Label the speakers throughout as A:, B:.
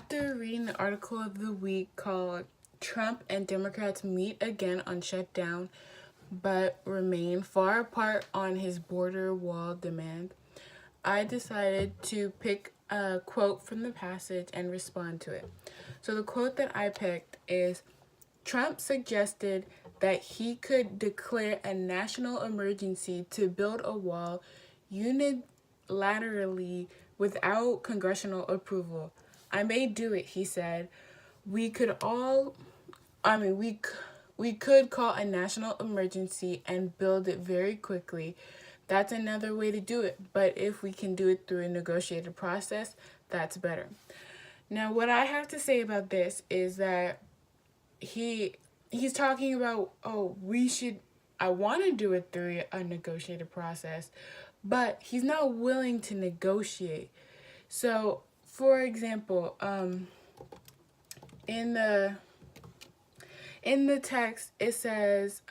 A: After reading the article of the week called Trump and Democrats Meet Again on Shutdown but Remain Far Apart on His Border Wall Demand, I decided to pick a quote from the passage and respond to it. So the quote that I picked is, Trump suggested that he could declare a national emergency to build a wall unilaterally without congressional approval. I may do it, he said. We could all, I mean, we could call a national emergency and build it very quickly. That's another way to do it. But if we can do it through a negotiated process, that's better. Now, what I have to say about this is that he's talking about, I want to do it through a negotiated process, but he's not willing to negotiate. So, for example, in the text, it says,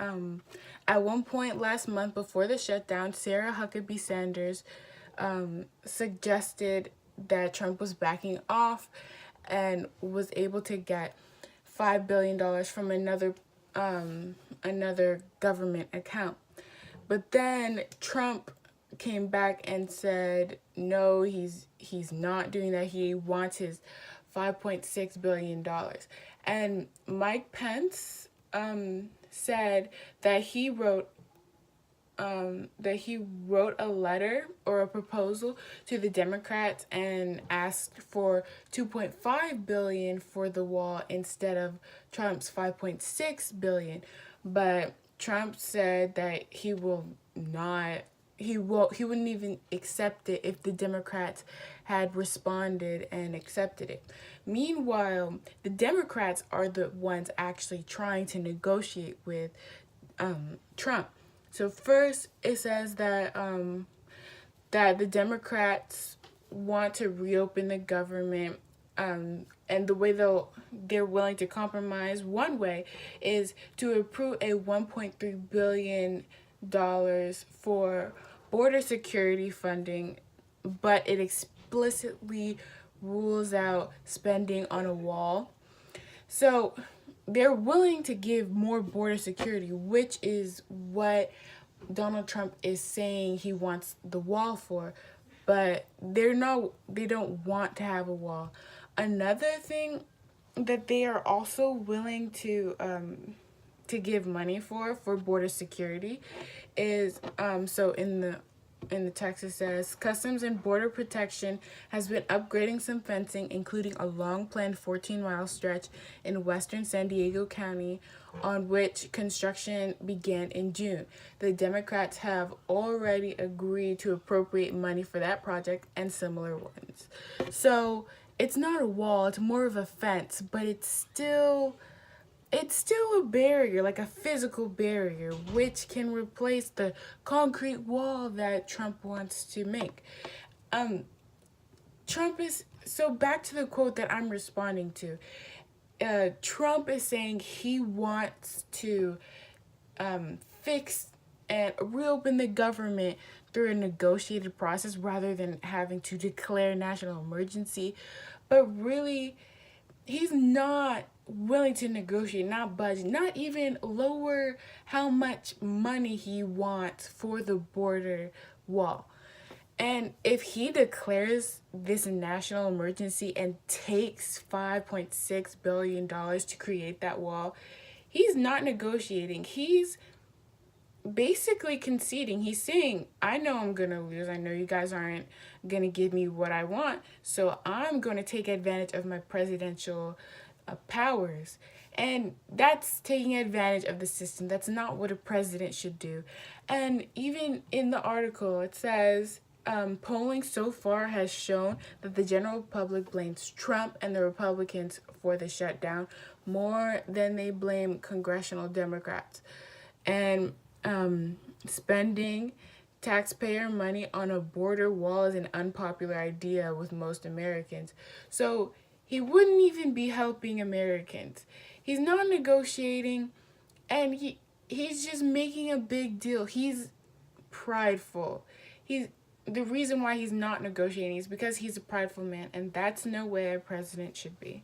A: at one point last month before the shutdown, Sarah Huckabee Sanders suggested that Trump was backing off and was able to get $5 billion from another government account. But then Trump came back and said, no, he's not doing that. He wants his $5.6 billion. And Mike Pence said that he wrote a letter or a proposal to the Democrats and asked for $2.5 billion for the wall instead of Trump's $5.6 billion. But Trump said that he wouldn't even accept it if the Democrats had responded and accepted it. Meanwhile, the Democrats are the ones actually trying to negotiate with Trump. So first, it says that the Democrats want to reopen the government, and the way they're willing to compromise, one way, is to approve a $1.3 billion for border security funding, but it explicitly rules out spending on a wall. So they're willing to give more border security, which is what Donald Trump is saying he wants the wall for, but they don't want to have a wall. Another thing that they are also willing to give money for border security is so in the text it says, Customs and Border Protection has been upgrading some fencing, including a long-planned 14-mile stretch in western San Diego County, on which construction began in June. The Democrats have already agreed to appropriate money for that project and similar ones. So it's not a wall, it's more of a fence, but it's still a barrier, like a physical barrier, which can replace the concrete wall that Trump wants to make. So back to the quote that I'm responding to. Trump is saying he wants to fix and reopen the government through a negotiated process rather than having to declare national emergency. But really, he's not willing to negotiate, not budge, not even lower how much money he wants for the border wall. And if he declares this a national emergency and takes $5.6 billion to create that wall, he's not negotiating. He's basically conceding. He's saying, I know I'm going to lose. I know you guys aren't going to give me what I want. So I'm going to take advantage of my presidential powers. And that's taking advantage of the system. That's not what a president should do. And even in the article, it says, polling so far has shown that the general public blames Trump and the Republicans for the shutdown more than they blame congressional Democrats. And spending taxpayer money on a border wall is an unpopular idea with most Americans. So he wouldn't even be helping Americans. He's not negotiating, and he's just making a big deal. He's prideful. the reason why he's not negotiating is because he's a prideful man, and that's no way a president should be.